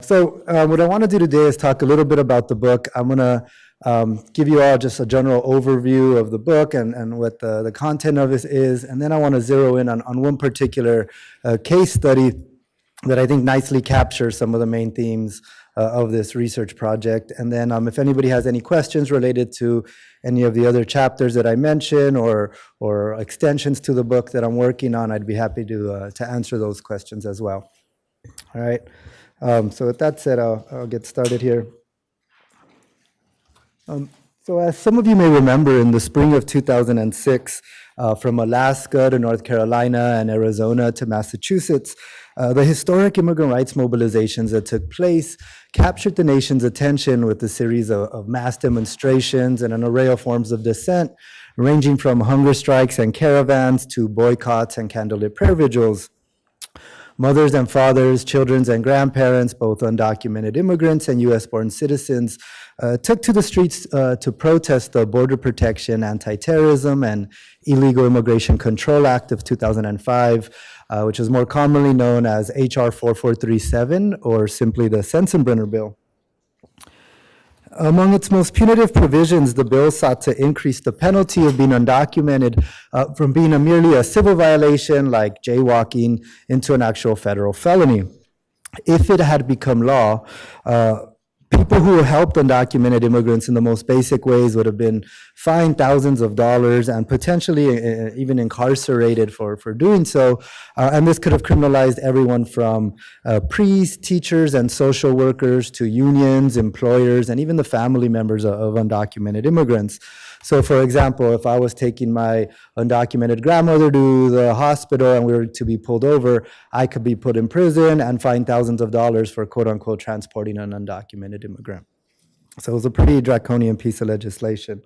What I want to do today is talk a little bit about the book. I'm going to give you all just a general overview of the book and what the content of it is, and then I want to zero in on one particular case study that I think nicely captures some of the main themes of this research project. And then if anybody has any questions related to any of the other chapters that I mentioned or extensions to the book that I'm working on, I'd be happy to answer those questions as well. All right. So with that said, I'll get started here. So as some of you may remember, in the spring of 2006, from Alaska to North Carolina and Arizona to Massachusetts, the historic immigrant rights mobilizations that took place captured the nation's attention with a series of mass demonstrations and an array of forms of dissent, ranging from hunger strikes and caravans to boycotts and candlelit prayer vigils. Mothers and fathers, children and grandparents, both undocumented immigrants and U.S.-born citizens, took to the streets to protest the Border Protection, Anti-Terrorism, and Illegal Immigration Control Act of 2005, which is more commonly known as H.R. 4437, or simply the Sensenbrenner Bill. Among its most punitive provisions, the bill sought to increase the penalty of being undocumented from being merely a civil violation like jaywalking into an actual federal felony. If it had become law, people who helped undocumented immigrants in the most basic ways would have been fined thousands of dollars and potentially even incarcerated for doing so. And this could have criminalized everyone from priests, teachers, and social workers to unions, employers, and even the family members of undocumented immigrants. So for example, if I was taking my undocumented grandmother to the hospital and we were to be pulled over, I could be put in prison and fined thousands of dollars for quote unquote transporting an undocumented immigrant. So it was a pretty draconian piece of legislation.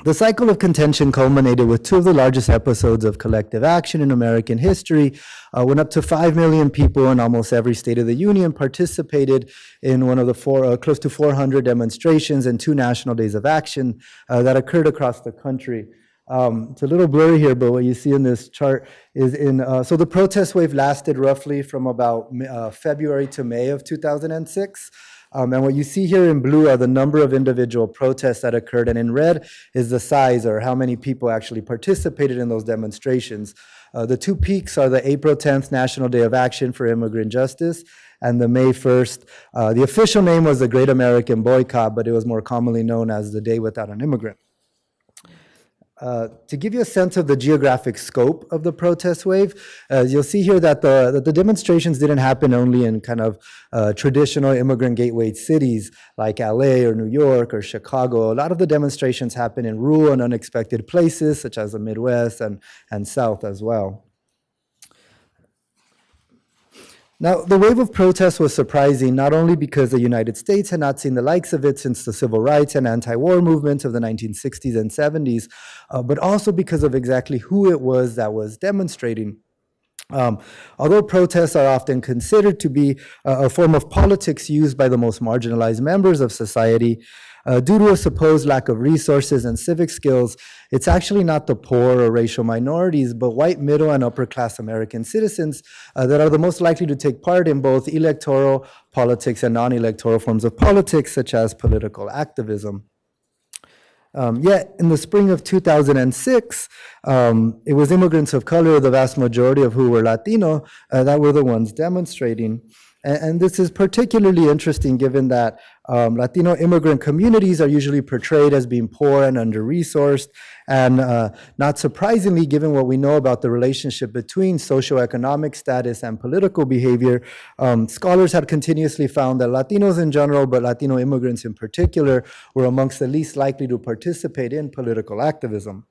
The cycle of contention culminated with two of the largest episodes of collective action in American history, when up to 5 million people in almost every state of the union participated in one of the close to 400 demonstrations and 2 national days of action that occurred across the country. It's a little blurry here, but what you see in this chart is so the protest wave lasted roughly from about February to May of 2006. And what you see here in blue are the number of individual protests that occurred, and in red is the size or how many people actually participated in those demonstrations. The 2 peaks are the April 10th National Day of Action for Immigrant Justice and the May 1st. The official name was the Great American Boycott, but it was more commonly known as the Day Without an Immigrant. To give you a sense of the geographic scope of the protest wave, you'll see here that the demonstrations didn't happen only in kind of traditional immigrant gateway cities like LA or New York or Chicago. A lot of the demonstrations happen in rural and unexpected places such as the Midwest and South as well. Now, the wave of protests was surprising, not only because the United States had not seen the likes of it since the civil rights and anti-war movements of the 1960s and 70s, but also because of exactly who it was that was demonstrating. Although protests are often considered to be a form of politics used by the most marginalized members of society, due to a supposed lack of resources and civic skills, it's actually not the poor or racial minorities, but white middle and upper class American citizens that are the most likely to take part in both electoral politics and non-electoral forms of politics, such as political activism. Yet, in the spring of 2006, it was immigrants of color, the vast majority of who were Latino, that were the ones demonstrating. And this is particularly interesting given that Latino immigrant communities are usually portrayed as being poor and under-resourced, and not surprisingly, given what we know about the relationship between socioeconomic status and political behavior, scholars had continuously found that Latinos in general, but Latino immigrants in particular, were amongst the least likely to participate in political activism.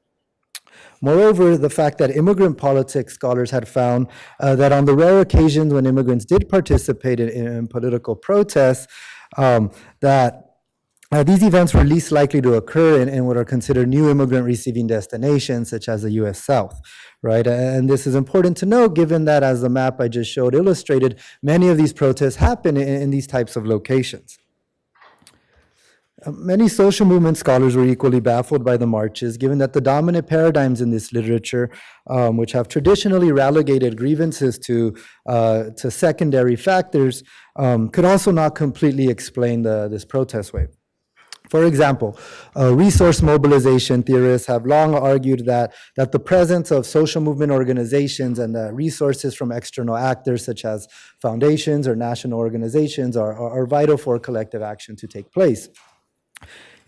Moreover, the fact that immigrant politics scholars had found that on the rare occasions when immigrants did participate in political protests, that these events were least likely to occur in what are considered new immigrant receiving destinations, such as the U.S. South, right? And this is important to note, given that, as the map I just showed illustrated, many of these protests happen in these types of locations. Many social movement scholars were equally baffled by the marches, given that the dominant paradigms in this literature, which have traditionally relegated grievances to secondary factors, could also not completely explain this protest wave. For example, resource mobilization theorists have long argued that the presence of social movement organizations and the resources from external actors such as foundations or national organizations are vital for collective action to take place.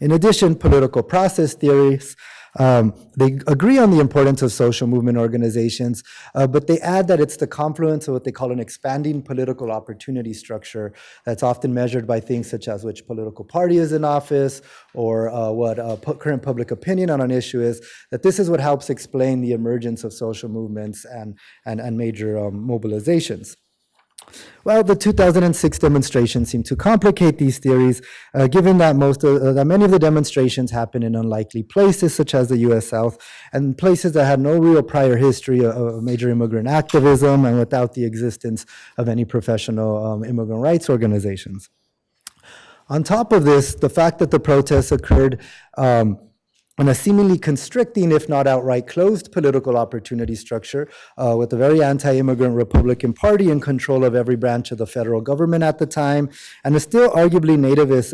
In addition, political process theories, they agree on the importance of social movement organizations, but they add that it's the confluence of what they call an expanding political opportunity structure that's often measured by things such as which political party is in office or what current public opinion on an issue is, that this is what helps explain the emergence of social movements and major mobilizations. Well, the 2006 demonstrations seem to complicate these theories, given that that many of the demonstrations happened in unlikely places, such as the U.S. South, and places that had no real prior history of major immigrant activism and without the existence of any professional immigrant rights organizations. On top of this, the fact that the protests occurred in a seemingly constricting, if not outright closed, political opportunity structure with a very anti-immigrant Republican Party in control of every branch of the federal government at the time, and a still arguably nativist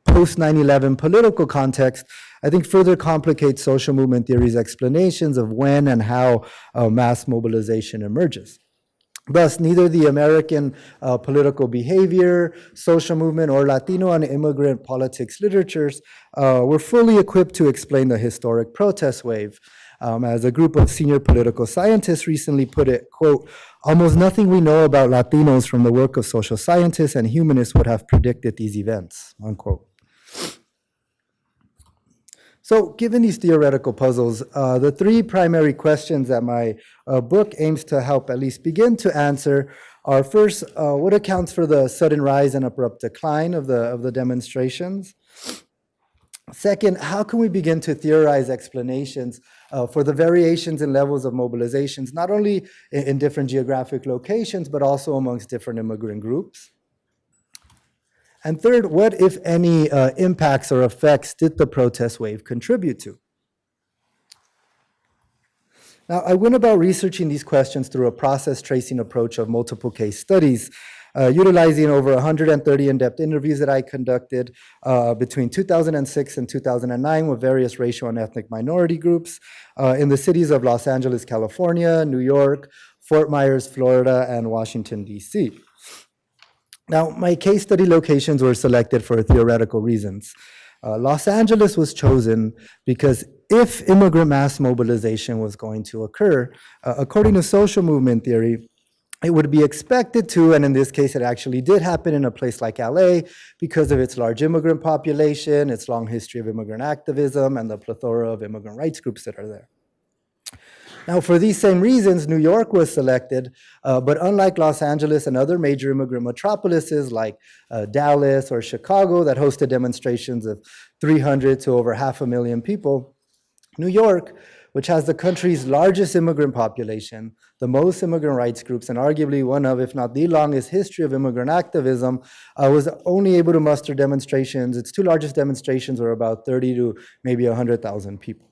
post-9/11 political context, I think further complicates social movement theory's explanations of when and how mass mobilization emerges. Thus, neither the American political behavior, social movement, or Latino and immigrant politics literatures were fully equipped to explain the historic protest wave. As a group of senior political scientists recently put it, quote, "Almost nothing we know about Latinos from the work of social scientists and humanists would have predicted these events," unquote. So given these theoretical puzzles, the three primary questions that my book aims to help at least begin to answer are first, what accounts for the sudden rise and abrupt decline of the demonstrations? Second, how can we begin to theorize explanations for the variations in levels of mobilizations, not only in different geographic locations, but also amongst different immigrant groups? And third, what, if any, impacts or effects did the protest wave contribute to? Now, I went about researching these questions through a process tracing approach of multiple case studies, utilizing over 130 in-depth interviews that I conducted between 2006 and 2009 with various racial and ethnic minority groups in the cities of Los Angeles, California, New York, Fort Myers, Florida, and Washington, D.C. Now, my case study locations were selected for theoretical reasons. Los Angeles was chosen because if immigrant mass mobilization was going to occur, according to social movement theory, it would be expected to, and in this case it actually did happen in a place like LA because of its large immigrant population, its long history of immigrant activism, and the plethora of immigrant rights groups that are there. Now, for these same reasons, New York was selected, but unlike Los Angeles and other major immigrant metropolises like Dallas or Chicago that hosted demonstrations of 300 to over 500,000 people, New York, which has the country's largest immigrant population, the most immigrant rights groups, and arguably one of, if not the longest history of immigrant activism, was only able to muster demonstrations. Its two largest demonstrations were about 30 to maybe 100,000 people.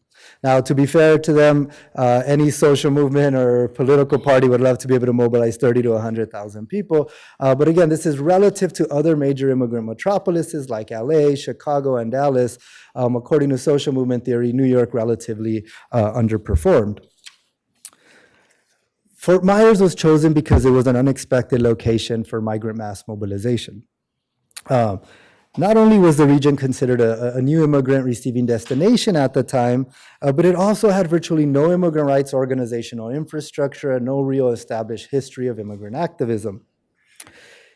Now, to be fair to them, any social movement or political party would love to be able to mobilize 30 to 100,000 people. But again, this is relative to other major immigrant metropolises like LA, Chicago, and Dallas. According to social movement theory, New York relatively underperformed. Fort Myers was chosen because it was an unexpected location for migrant mass mobilization. Not only was the region considered a new immigrant receiving destination at the time, but it also had virtually no immigrant rights organizational infrastructure and no real established history of immigrant activism.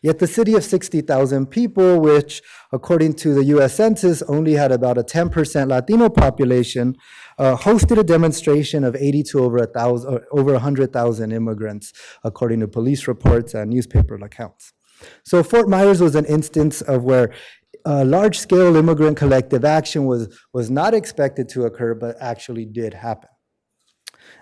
Yet the city of 60,000 people, which according to the US Census only had about a 10% Latino population, hosted a demonstration of 80 to over 100,000 immigrants, according to police reports and newspaper accounts. So Fort Myers was an instance of where large-scale immigrant collective action was not expected to occur, but actually did happen.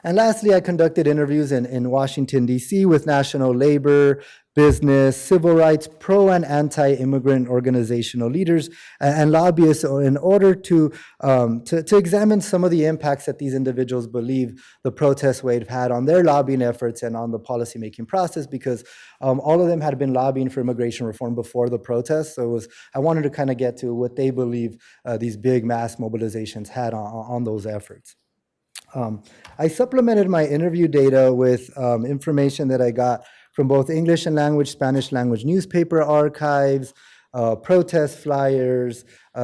And lastly, I conducted interviews in Washington, D.C. with national labor, business, civil rights, pro and anti-immigrant organizational leaders and lobbyists in order to examine some of the impacts that these individuals believe the protest wave had on their lobbying efforts and on the policymaking process, because all of them had been lobbying for immigration reform before the protest. So I wanted to kind of get to what they believe these big mass mobilizations had on those efforts. I supplemented my interview data with information that I got from both English and language, Spanish language newspaper archives, protest flyers,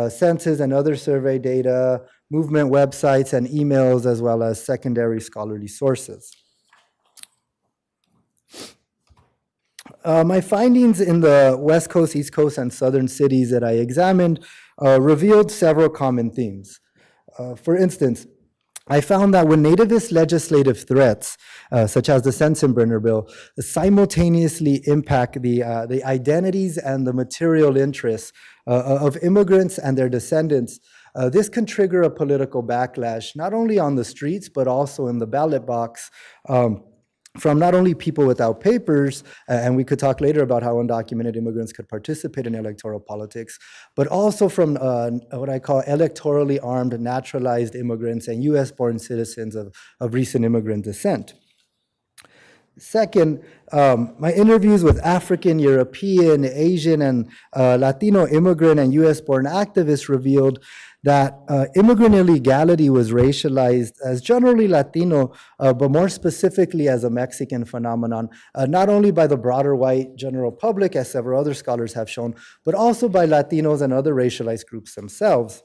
census and other survey data, movement websites and emails, as well as secondary scholarly sources. My findings in the West Coast, East Coast, and Southern cities that I examined revealed several common themes. For instance, I found that when nativist legislative threats, such as the Sensenbrenner bill, simultaneously impact the identities and the material interests of immigrants and their descendants, this can trigger a political backlash, not only on the streets, but also in the ballot box, from not only people without papers, and we could talk later about how undocumented immigrants could participate in electoral politics, but also from what I call electorally armed naturalized immigrants and US-born citizens of recent immigrant descent. Second, my interviews with African, European, Asian, and Latino immigrant and US-born activists revealed that immigrant illegality was racialized as generally Latino, but more specifically as a Mexican phenomenon, not only by the broader white general public, as several other scholars have shown, but also by Latinos and other racialized groups themselves.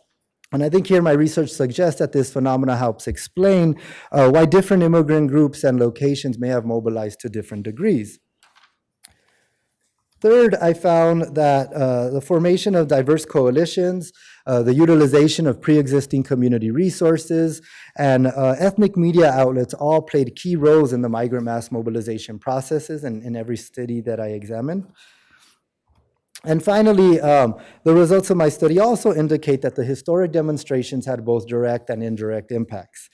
And I think here my research suggests that this phenomena helps explain why different immigrant groups and locations may have mobilized to different degrees. Third, I found that the formation of diverse coalitions, the utilization of pre-existing community resources, and ethnic media outlets all played key roles in the migrant mass mobilization processes in every city that I examined. And finally, the results of my study also indicate that the historic demonstrations had both direct and indirect impacts.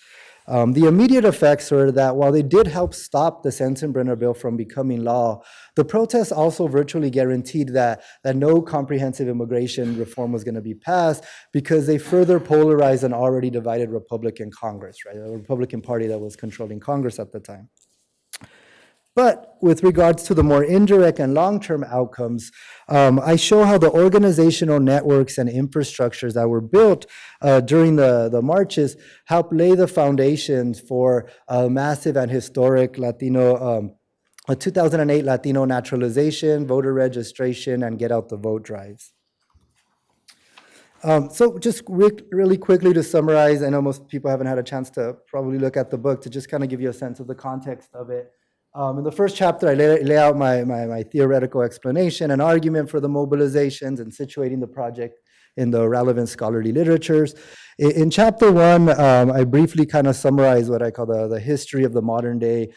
The immediate effects were that while they did help stop the Sensenbrenner bill from becoming law, the protests also virtually guaranteed that no comprehensive immigration reform was going to be passed, because they further polarized an already divided Republican Congress, right? A Republican Party that was controlling Congress at the time. But with regards to the more indirect and long-term outcomes, I show how the organizational networks and infrastructures that were built during the marches helped lay the foundations for a massive and historic Latino, 2008 Latino naturalization, voter registration, and get out the vote drives. So just really quickly to summarize, I know most people haven't had a chance to probably look at the book, to just kind of give you a sense of the context of it. In the first chapter, I lay out my theoretical explanation and argument for the mobilizations and situating the project in the relevant scholarly literatures. In chapter one, I briefly kind of summarize what I call the history of the modern day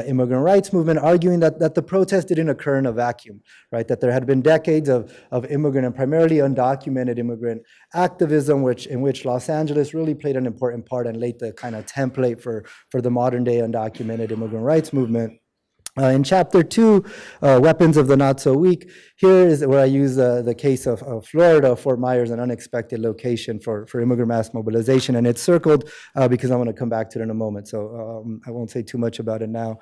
immigrant rights movement, arguing that the protest didn't occur in a vacuum, right? That there had been decades of immigrant and primarily undocumented immigrant activism, in which Los Angeles really played an important part and laid the kind of template for the modern day undocumented immigrant rights movement. In chapter two, Weapons of the Not So Weak, here is where I use the case of Florida, Fort Myers, an unexpected location for immigrant mass mobilization, and it's circled because I'm going to come back to it in a moment, so I won't say too much about it now.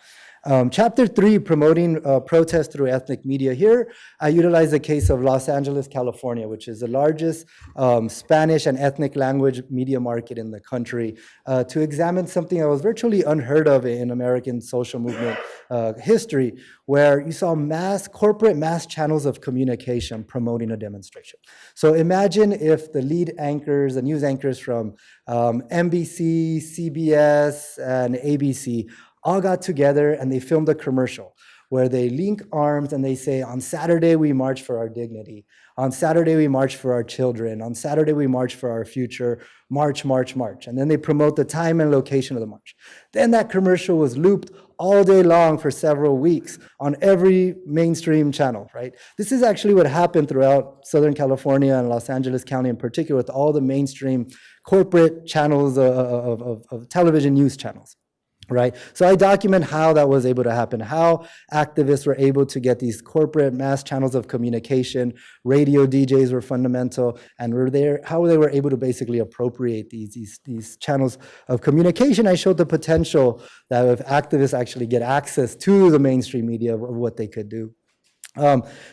Chapter three, Promoting Protest Through Ethnic Media. Here, I utilize the case of Los Angeles, California, which is the largest Spanish and ethnic language media market in the country, to examine something that was virtually unheard of in American social movement history, where you saw corporate mass channels of communication promoting a demonstration. So imagine if the lead anchors, the news anchors from NBC, CBS, and ABC all got together and they filmed a commercial where they link arms and they say, on Saturday we march for our dignity. On Saturday we march for our children. On Saturday we march for our future. March, march, march. And then they promote the time and location of the march. Then that commercial was looped all day long for several weeks on every mainstream channel, right? This is actually what happened throughout Southern California and Los Angeles County in particular, with all the mainstream corporate channels of television news channels. right? So I document how that was able to happen, how activists were able to get these corporate mass channels of communication. Radio DJs were fundamental, and how they were able to basically appropriate these channels of communication. I showed the potential that if activists actually get access to the mainstream media of what they could do.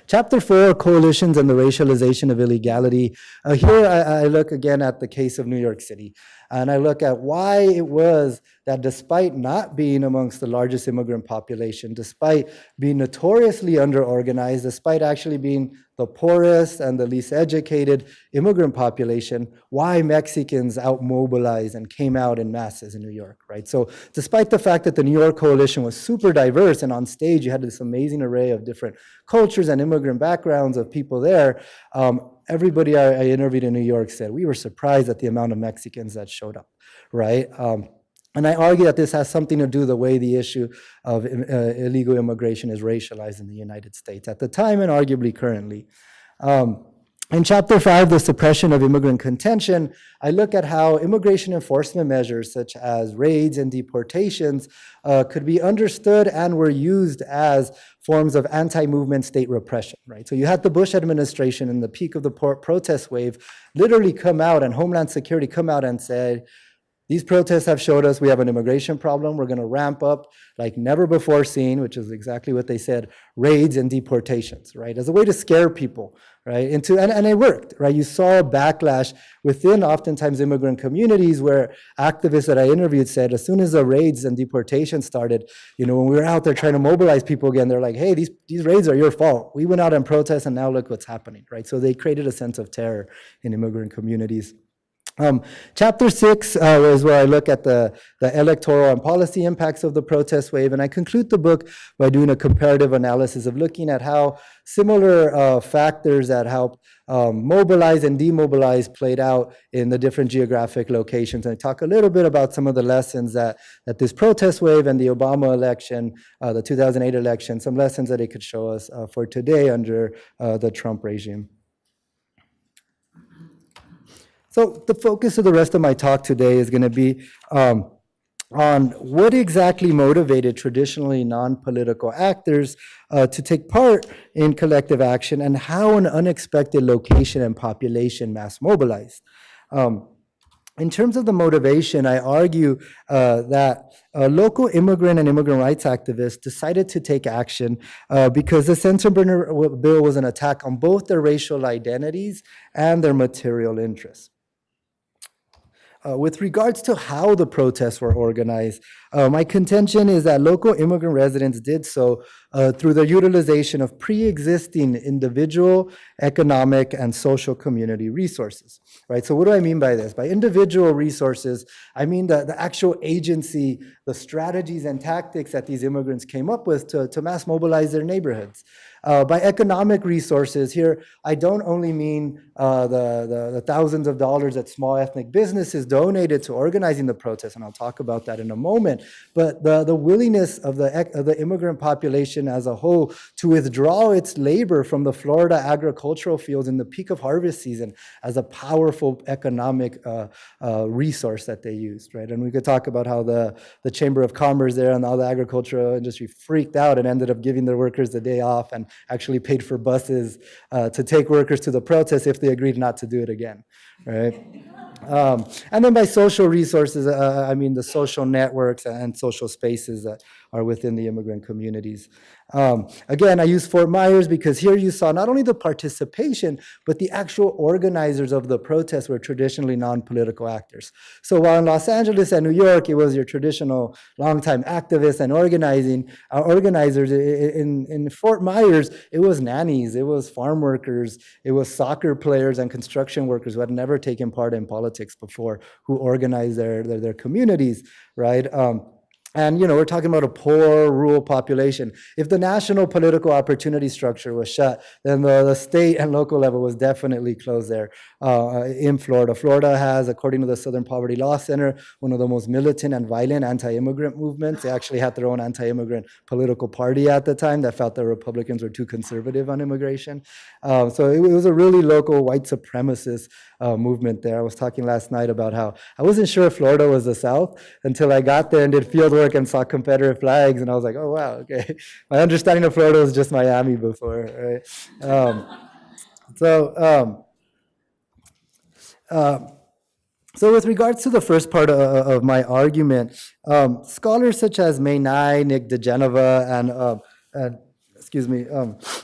Chapter 4, Coalitions and the Racialization of Illegality. Here I look again at the case of New York City, and I look at why it was that despite not being amongst the largest immigrant population, despite being notoriously underorganized, despite actually being the poorest and the least educated immigrant population, why Mexicans outmobilized and came out in masses in New York, right? So despite the fact that the New York coalition was super diverse, and on stage you had this amazing array of different cultures and immigrant backgrounds of people there, everybody I interviewed in New York said, we were surprised at the amount of Mexicans that showed up, right? And I argue that this has something to do with the way the issue of illegal immigration is racialized in the United States at the time and arguably currently. In Chapter 5, the suppression of immigrant contention, I look at how immigration enforcement measures such as raids and deportations could be understood and were used as forms of anti-movement state repression, right? So you had the Bush administration in the peak of the protest wave literally come out, and Homeland Security come out and say, these protests have showed us we have an immigration problem. We're going to ramp up like never before seen, which is exactly what they said, raids and deportations, right? As a way to scare people, right? And it worked, right? You saw a backlash within oftentimes immigrant communities where activists that I interviewed said, as soon as the raids and deportations started, when we were out there trying to mobilize people again, they're like, hey, these raids are your fault. We went out and protest and now look what's happening, right? So they created a sense of terror in immigrant communities. Chapter 6 is where I look at the electoral and policy impacts of the protest wave, and I conclude the book by doing a comparative analysis of looking at how similar factors that help mobilize and demobilize played out in the different geographic locations. And I talk a little bit about some of the lessons that this protest wave and the Obama election, the 2008 election, some lessons that it could show us for today under the Trump regime. So the focus of the rest of my talk today is going to be on what exactly motivated traditionally non-political actors to take part in collective action and how an unexpected location and population mass mobilized. In terms of the motivation, I argue that local immigrant and immigrant rights activists decided to take action because the Sensenbrenner bill was an attack on both their racial identities and their material interests. With regards to how the protests were organized, my contention is that local immigrant residents did so through the utilization of pre-existing individual, economic, and social community resources, right? So what do I mean by this? By individual resources, I mean the actual agency, the strategies and tactics that these immigrants came up with to mass mobilize their neighborhoods. By economic resources, here I don't only mean the thousands of dollars that small ethnic businesses donated to organizing the protest, and I'll talk about that in a moment, but the willingness of the immigrant population as a whole to withdraw its labor from the Florida agricultural fields in the peak of harvest season as a powerful economic resource that they used, right? And we could talk about how the Chamber of Commerce there and all the agricultural industry freaked out and ended up giving their workers the day off and actually paid for buses to take workers to the protest if they agreed not to do it again, right? And then by social resources, I mean the social networks and social spaces that are within the immigrant communities. Again, I use Fort Myers because here you saw not only the participation, but the actual organizers of the protests were traditionally non-political actors. So while in Los Angeles and New York, it was your traditional longtime activists and organizers, in Fort Myers, it was nannies, it was farm workers, it was soccer players and construction workers who had never taken part in politics before, who organized their communities, right? And, we're talking about a poor rural population. If the national political opportunity structure was shut, then the state and local level was definitely closed there in Florida. Florida has, according to the Southern Poverty Law Center, one of the most militant and violent anti-immigrant movements. They actually had their own anti-immigrant political party at the time that felt that Republicans were too conservative on immigration. So it was a really local white supremacist movement there. I was talking last night about how I wasn't sure if Florida was the South until I got there and did field work work and saw Confederate flags, and I was like, oh, wow, okay. My understanding of Florida was just Miami before, right? So, so with regards to the first part of my argument, scholars such as May Nye, Nick DeGenova,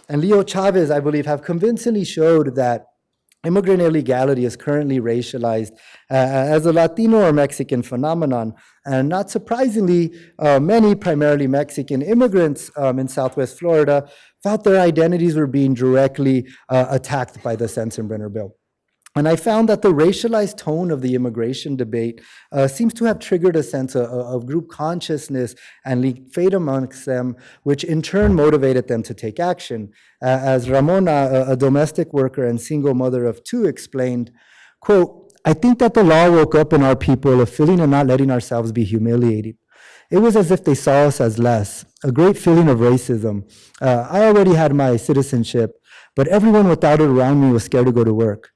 and Leo Chavez, I believe, have convincingly showed that immigrant illegality is currently racialized as a Latino or Mexican phenomenon. And not surprisingly, many primarily Mexican immigrants in Southwest Florida felt their identities were being directly attacked by the Sensenbrenner bill. And I found that the racialized tone of the immigration debate seems to have triggered a sense of group consciousness and leaked fate amongst them, which in turn motivated them to take action. As Ramona, a domestic worker and single mother of two, explained, quote, I think that the law woke up in our people a feeling of not letting ourselves be humiliated. It was as if they saw us as less, a great feeling of racism. I already had my citizenship, but everyone without it around me was scared to go to work.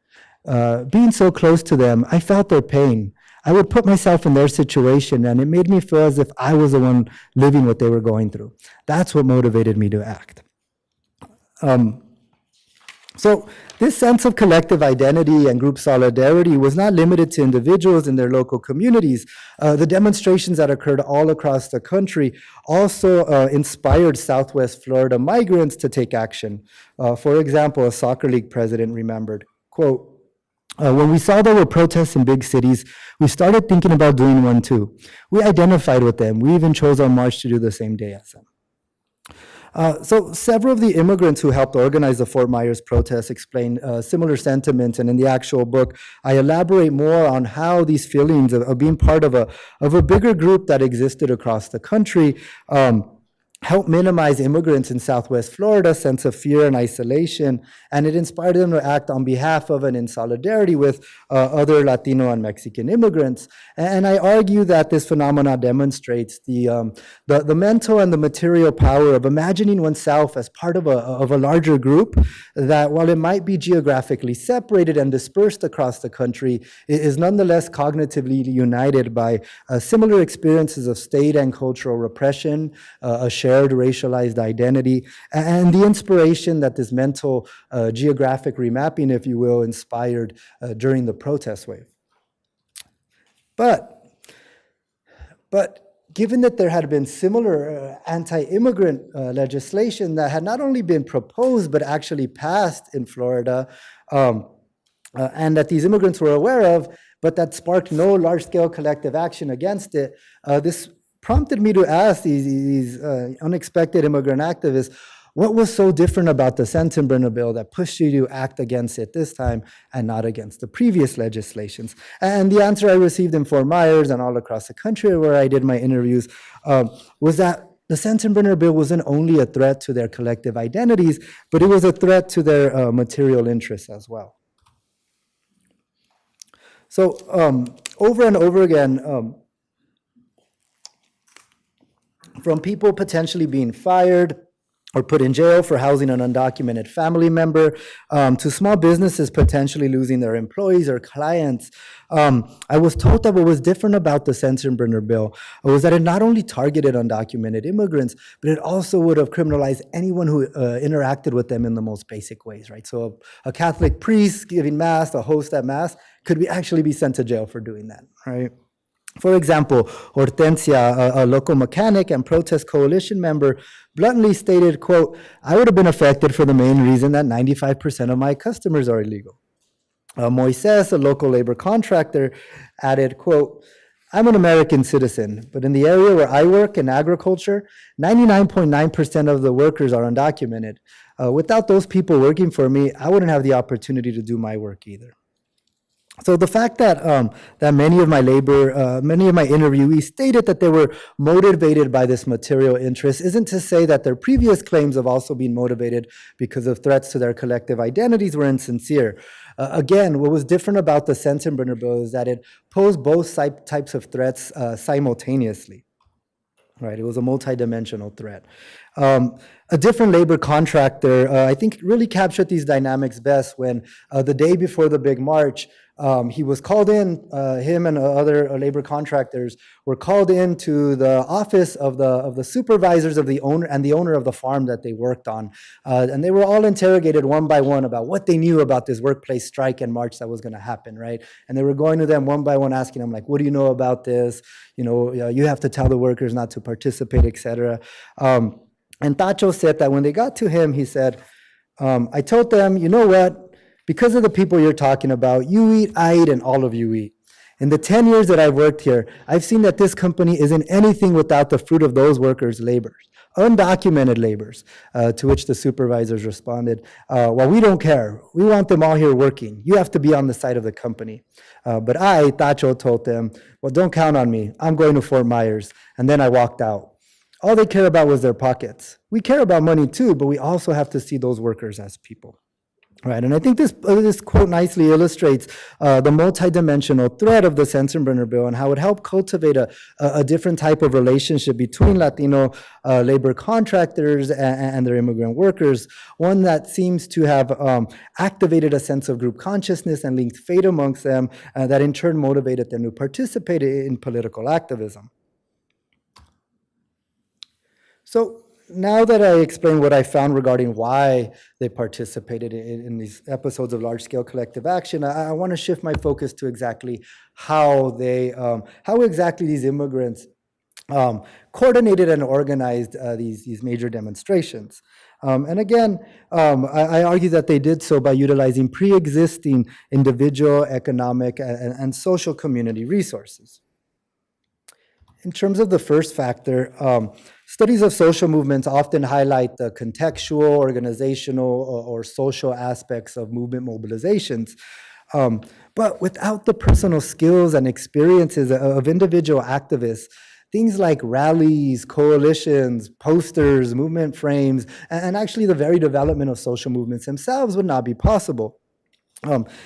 Being so close to them, I felt their pain. I would put myself in their situation, and it made me feel as if I was the one living what they were going through. That's what motivated me to act. So this sense of collective identity and group solidarity was not limited to individuals in their local communities. The demonstrations that occurred all across the country also inspired Southwest Florida migrants to take action. For example, a soccer league president remembered, quote, when we saw there were protests in big cities, we started thinking about doing one too. We identified with them. We even chose our march to do the same day as them. So several of the immigrants who helped organize the Fort Myers protests explain similar sentiments, and in the actual book, I elaborate more on how these feelings of being part of a bigger group that existed across the country helped minimize immigrants in Southwest Florida's sense of fear and isolation, and it inspired them to act on behalf of and in solidarity with other Latino and Mexican immigrants. And I argue that this phenomenon demonstrates the mental and the material power of imagining oneself as part of a larger group that, while it might be geographically separated and dispersed across the country, is nonetheless cognitively united by similar experiences of state and cultural repression, a shared racialized identity, and the inspiration that this mental geographic remapping, if you will, inspired during the protest wave. But given that there had been similar anti-immigrant legislation that had not only been proposed but actually passed in Florida, and that these immigrants were aware of, but that sparked no large-scale collective action against it, this prompted me to ask these unexpected immigrant activists, what was so different about the Sensenbrenner bill that pushed you to act against it this time and not against the previous legislations? And the answer I received in Fort Myers and all across the country where I did my interviews was that the Sensenbrenner bill wasn't only a threat to their collective identities, but it was a threat to their material interests as well. So over and over again, from people potentially being fired or put in jail for housing an undocumented family member, to small businesses potentially losing their employees or clients, I was told that what was different about the Sensenbrenner bill was that it not only targeted undocumented immigrants, but it also would have criminalized anyone who interacted with them in the most basic ways, right? So a Catholic priest giving mass, a host at mass, could actually be sent to jail for doing that, right? For example, Hortensia, a local mechanic and protest coalition member, bluntly stated, quote, I would have been affected for the main reason that 95% of my customers are illegal. Moises, a local labor contractor, added, quote, I'm an American citizen, but in the area where I work in agriculture, 99.9% of the workers are undocumented. Without those people working for me, I wouldn't have the opportunity to do my work either. So the fact that many of my interviewees stated that they were motivated by this material interest isn't to say that their previous claims of also being motivated because of threats to their collective identities were insincere. Again, what was different about the Sensenbrenner bill is that it posed both types of threats simultaneously. Right, it was a multidimensional threat. A different labor contractor, I think, really captured these dynamics best when the day before the big march, He was called in, him and other labor contractors were called into the office of the supervisors of the owner and the owner of the farm that they worked on. And they were all interrogated one by one about what they knew about this workplace strike and march that was going to happen, right? And they were going to them one by one, asking them, like, what do you know about this? You have to tell the workers not to participate, etc. And Tacho said that when they got to him, he said, I told them, you know what? Because of the people you're talking about, you eat, I eat, and all of you eat. In the 10 years that I've worked here, I've seen that this company isn't anything without the fruit of those workers' labors, undocumented labors, to which the supervisors responded, well, we don't care. We want them all here working. You have to be on the side of the company. But I, Tacho, told them, well, don't count on me. I'm going to Fort Myers. And then I walked out. All they care about was their pockets. We care about money too, but we also have to see those workers as people. Right, and I think this quote nicely illustrates the multidimensional thread of the Sensenbrenner bill and how it helped cultivate a different type of relationship between Latino labor contractors and their immigrant workers, one that seems to have activated a sense of group consciousness and linked fate amongst them that in turn motivated them to participate in political activism. So, now that I explained what I found regarding why they participated in these episodes of large-scale collective action, I want to shift my focus to exactly how exactly these immigrants coordinated and organized these major demonstrations. And again, I argue that they did so by utilizing pre-existing individual, economic, and social community resources. In terms of the first factor, studies of social movements often highlight the contextual, organizational, or social aspects of movement mobilizations. But without the personal skills and experiences of individual activists, things like rallies, coalitions, posters, movement frames, and actually the very development of social movements themselves would not be possible.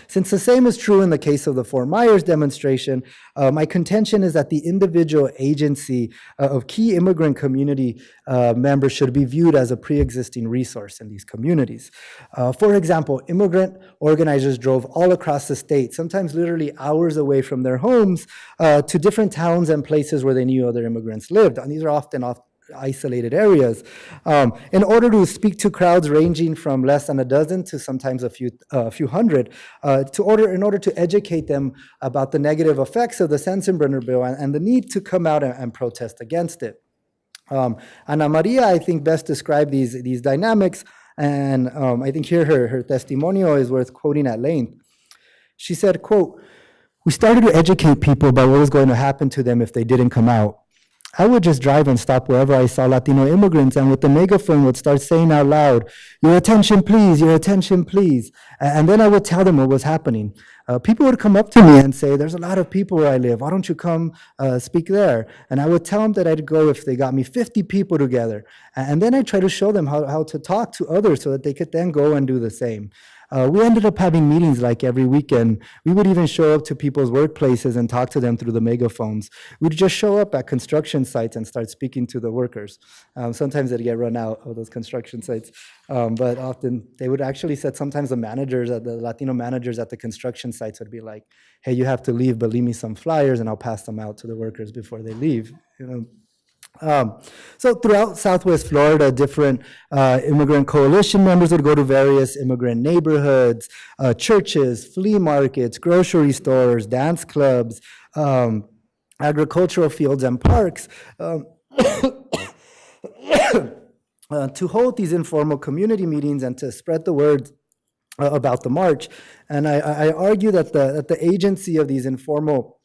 Since the same is true in the case of the Fort Myers demonstration, my contention is that the individual agency of key immigrant community members should be viewed as a pre-existing resource in these communities. For example, immigrant organizers drove all across the state, sometimes literally hours away from their homes, to different towns and places where they knew other immigrants lived. And these are often isolated areas, in order to speak to crowds ranging from less than a dozen to sometimes a few hundred, in order to educate them about the negative effects of the Sensenbrenner bill and the need to come out and protest against it. Ana Maria, I think, best described these dynamics, and I think here her testimonial is worth quoting at length. She said, quote, "We started to educate people about what was going to happen to them if they didn't come out. I would just drive and stop wherever I saw Latino immigrants and with the megaphone would start saying out loud, 'Your attention, please, your attention, please.' And then I would tell them what was happening. People would come up to me and say, 'There's a lot of people where I live. Why don't you come speak there?' And I would tell them that I'd go if they got me 50 people together. And then I'd try to show them how to talk to others so that they could then go and do the same. We ended up having meetings like every weekend. We would even show up to people's workplaces and talk to them through the megaphones. We'd just show up at construction sites and start speaking to the workers. Sometimes they'd get run out of those construction sites, but often they would actually said sometimes the Latino managers at the construction sites would be like, 'Hey, you have to leave, but leave me some flyers and I'll pass them out to the workers before they leave.' So throughout Southwest Florida, different immigrant coalition members would go to various immigrant neighborhoods, churches, flea markets, grocery stores, dance clubs, agricultural fields and parks to hold these informal community meetings and to spread the word about the march. And I argue that the agency of these informal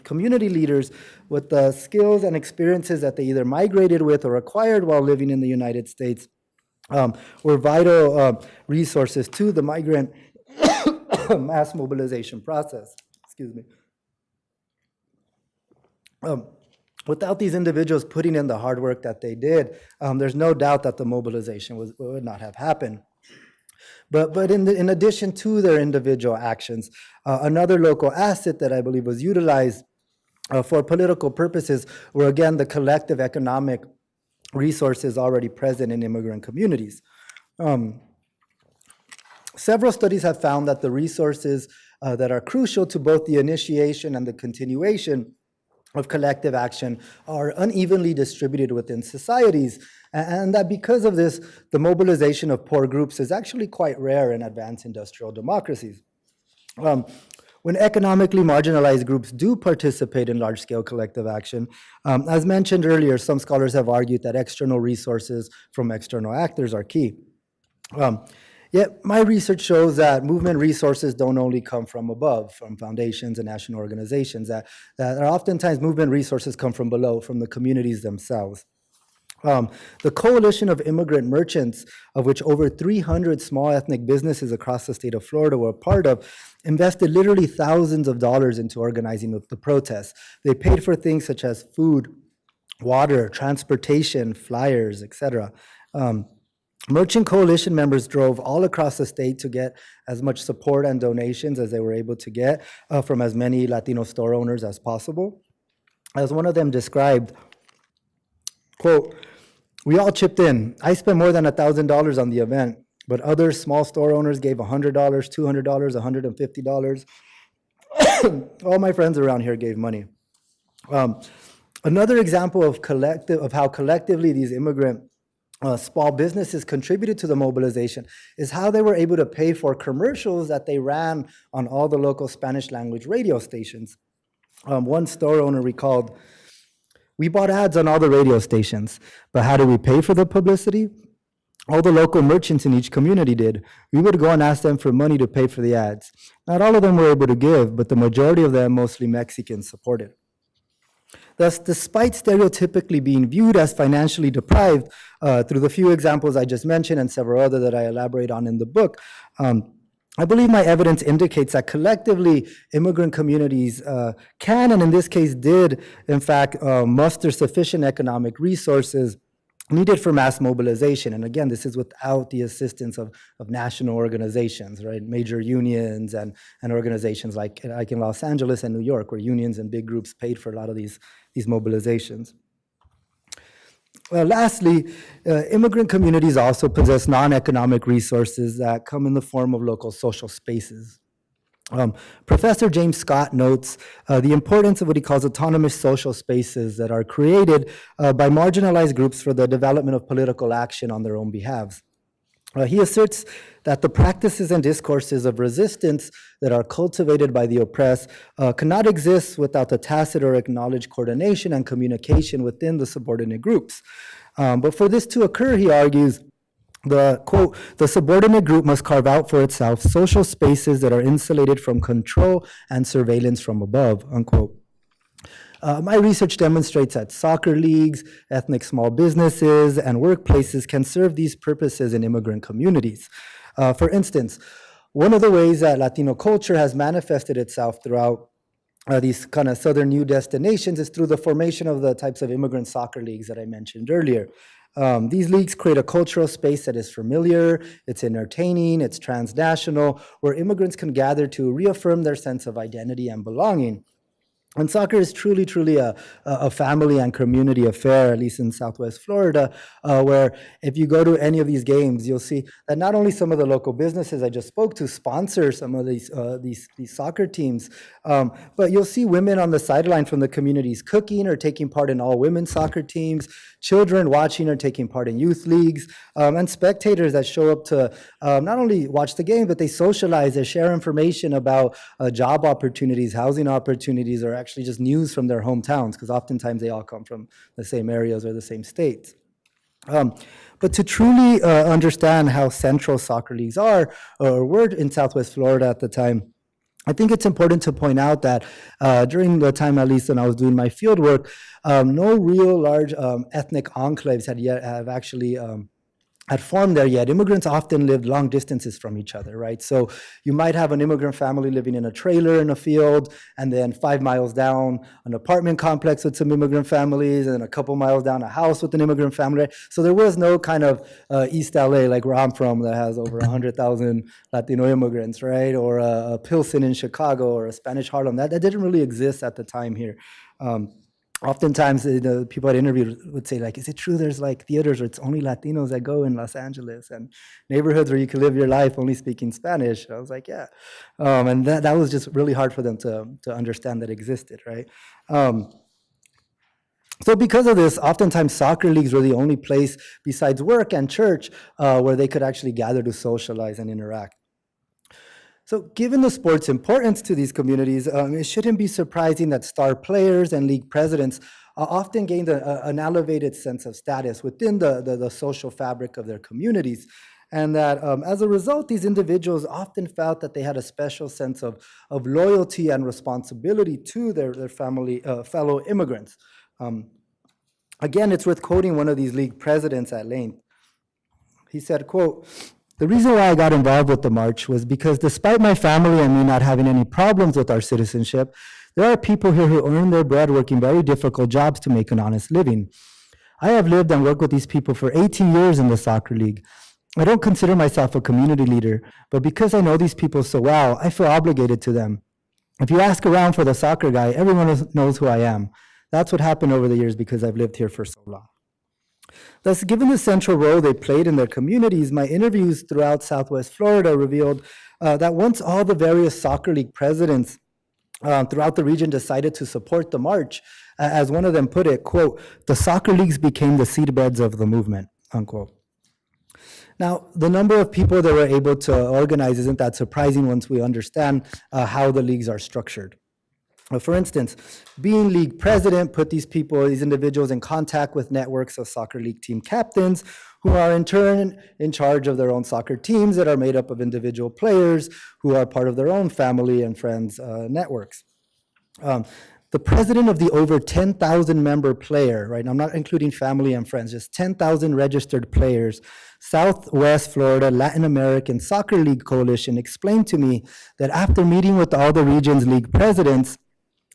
community leaders with the skills and experiences that they either migrated with or acquired while living in the United States were vital resources to the migrant mass mobilization process. Excuse me. Without these individuals putting in the hard work that they did, there's no doubt that the mobilization would not have happened. But in addition to their individual actions, another local asset that I believe was utilized for political purposes were, again, the collective economic resources already present in immigrant communities. Several studies have found that the resources that are crucial to both the initiation and the continuation of collective action are unevenly distributed within societies, and that because of this, the mobilization of poor groups is actually quite rare in advanced industrial democracies. When economically marginalized groups do participate in large-scale collective action, as mentioned earlier, some scholars have argued that external resources from external actors are key. Yet my research shows that movement resources don't only come from above, from foundations and national organizations, that oftentimes movement resources come from below, from the communities themselves. The Coalition of Immigrant Merchants, of which over 300 small ethnic businesses across the state of Florida were a part of, invested literally thousands of dollars into organizing the protests. They paid for things such as food, water, transportation, flyers, etc. Merchant Coalition members drove all across the state to get as much support and donations as they were able to get from as many Latino store owners as possible. As one of them described, quote, "We all chipped in. I spent more than $1,000 on the event, but other small store owners gave $100, $200, $150. All my friends around here gave money." Another example of how collectively these immigrant small businesses contributed to the mobilization is how they were able to pay for commercials that they ran on all the local Spanish language radio stations. One store owner recalled, "We bought ads on all the radio stations, but how do we pay for the publicity? All the local merchants in each community did. We would go and ask them for money to pay for the ads. Not all of them were able to give, but the majority of them, mostly Mexicans, supported." Thus, despite stereotypically being viewed as financially deprived, through the few examples I just mentioned and several other that I elaborate on in the book, I believe my evidence indicates that collectively immigrant communities can, and in this case did, in fact, muster sufficient economic resources needed for mass mobilization. And again, this is without the assistance of national organizations, right? Major unions and organizations like in Los Angeles and New York, where unions and big groups paid for a lot of these mobilizations. Lastly, immigrant communities also possess non-economic resources that come in the form of local social spaces. Professor James Scott notes the importance of what he calls autonomous social spaces that are created by marginalized groups for the development of political action on their own behalves. He asserts that the practices and discourses of resistance that are cultivated by the oppressed cannot exist without the tacit or acknowledged coordination and communication within the subordinate groups. But for this to occur, he argues, quote, "The subordinate group must carve out for itself social spaces that are insulated from control and surveillance from above," unquote. My research demonstrates that soccer leagues, ethnic small businesses, and workplaces can serve these purposes in immigrant communities. For instance, one of the ways that Latino culture has manifested itself throughout these kind of southern new destinations is through the formation of the types of immigrant soccer leagues that I mentioned earlier. These leagues create a cultural space that is familiar, it's entertaining, it's transnational, where immigrants can gather to reaffirm their sense of identity and belonging. And soccer is truly, truly a family and community affair, at least in Southwest Florida, where if you go to any of these games, you'll see that not only some of the local businesses I just spoke to sponsor some of these soccer teams, but you'll see women on the sideline from the communities cooking or taking part in all women's soccer teams, children watching or taking part in youth leagues, and spectators that show up to not only watch the game, but they socialize, they share information about job opportunities, housing opportunities, or actually just news from their hometowns, because oftentimes they all come from the same areas or the same states. But to truly understand how central soccer leagues are, or were in Southwest Florida at the time, I think it's important to point out that during the time, at least when I was doing my field work, no real large ethnic enclaves have actually had formed there yet. Immigrants often lived long distances from each other, right? So you might have an immigrant family living in a trailer in a field, and then 5 miles down, an apartment complex with some immigrant families, and a couple miles down, a house with an immigrant family. So there was no kind of East LA, like where I'm from, that has over 100,000 Latino immigrants, right? Or a Pilsen in Chicago, or a Spanish Harlem. That didn't really exist at the time here. Oftentimes, the people I'd interviewed would say, like, is it true there's like theaters where it's only Latinos that go in Los Angeles, and neighborhoods where you can live your life only speaking Spanish? And I was like, yeah. And that was just really hard for them to understand that existed, right? So because of this, oftentimes soccer leagues were the only place besides work and church where they could actually gather to socialize and interact. So given the sport's importance to these communities, it shouldn't be surprising that star players and league presidents often gained an elevated sense of status within the social fabric of their communities. And that as a result, these individuals often felt that they had a special sense of loyalty and responsibility to their family, fellow immigrants. Again, it's worth quoting one of these league presidents at length. He said, quote, "The reason why I got involved with the march was because despite my family and me not having any problems with our citizenship, there are people here who earn their bread working very difficult jobs to make an honest living. I have lived and worked with these people for 18 years in the soccer league. I don't consider myself a community leader, but because I know these people so well, I feel obligated to them. If you ask around for the soccer guy, everyone knows who I am. That's what happened over the years because I've lived here for so long." Thus, given the central role they played in their communities, my interviews throughout Southwest Florida revealed that once all the various soccer league presidents throughout the region decided to support the march, as one of them put it, quote, "The soccer leagues became the seedbeds of the movement," unquote. Now, the number of people that were able to organize isn't that surprising once we understand how the leagues are structured. For instance, being league president put these individuals in contact with networks of soccer league team captains who are in turn in charge of their own soccer teams that are made up of individual players who are part of their own family and friends networks. The president of the over 10,000 member player, right? I'm not including family and friends, just 10,000 registered players, Southwest Florida Latin American Soccer League Coalition explained to me that after meeting with all the region's league presidents,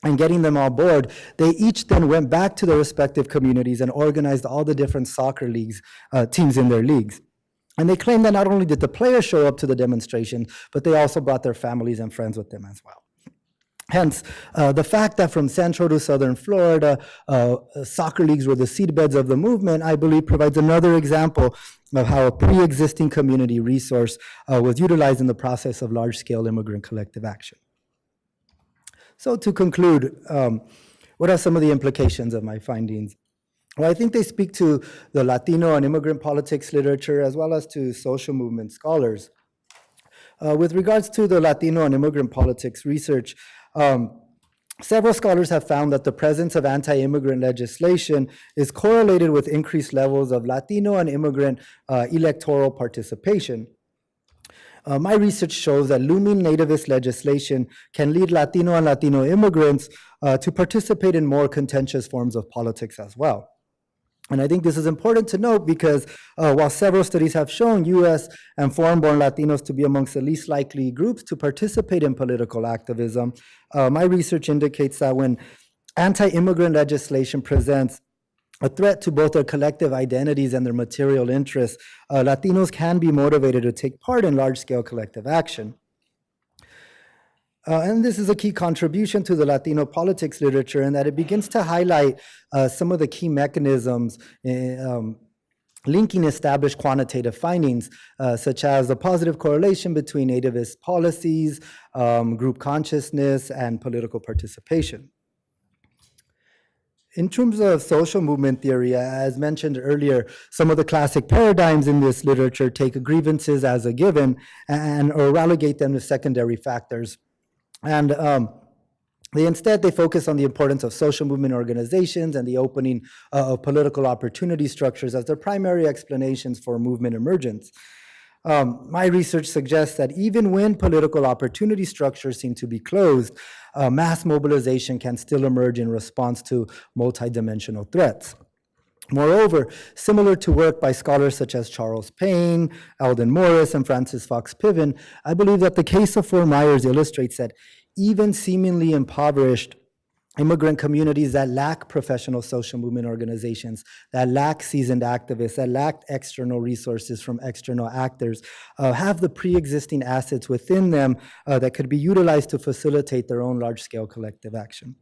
and getting them on board, they each then went back to their respective communities and organized all the different soccer leagues, teams in their leagues. And they claim that not only did the players show up to the demonstration, but they also brought their families and friends with them as well. Hence, the fact that from Central to Southern Florida, soccer leagues were the seedbeds of the movement, I believe provides another example of how a pre-existing community resource was utilized in the process of large-scale immigrant collective action. So to conclude, what are some of the implications of my findings? Well, I think they speak to the Latino and immigrant politics literature as well as to social movement scholars. With regards to the Latino and immigrant politics research, several scholars have found that the presence of anti-immigrant legislation is correlated with increased levels of Latino and immigrant electoral participation. My research shows that looming nativist legislation can lead Latino and Latino immigrants to participate in more contentious forms of politics as well. And I think this is important to note because while several studies have shown U.S. and foreign-born Latinos to be amongst the least likely groups to participate in political activism, my research indicates that when anti-immigrant legislation presents a threat to both their collective identities and their material interests, Latinos can be motivated to take part in large-scale collective action. And this is a key contribution to the Latino politics literature in that it begins to highlight some of the key mechanisms linking established quantitative findings, such as the positive correlation between nativist policies, group consciousness, and political participation. In terms of social movement theory, as mentioned earlier, some of the classic paradigms in this literature take grievances as a given or relegate them to secondary factors. And they focus on the importance of social movement organizations and the opening of political opportunity structures as their primary explanations for movement emergence. My research suggests that even when political opportunity structures seem to be closed, mass mobilization can still emerge in response to multidimensional threats. Moreover, similar to work by scholars such as Charles Payne, Eldon Morris, and Francis Fox Piven, I believe that the case of Fort Myers illustrates that even seemingly impoverished immigrant communities that lack professional social movement organizations, that lack seasoned activists, that lack external resources from external actors, have the pre-existing assets within them that could be utilized to facilitate their own large-scale collective action.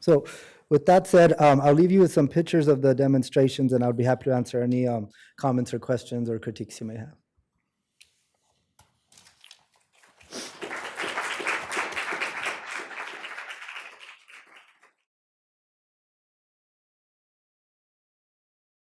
So With that said, I'll leave you with some pictures of the demonstrations, and I'll be happy to answer any comments or questions or critiques you may have.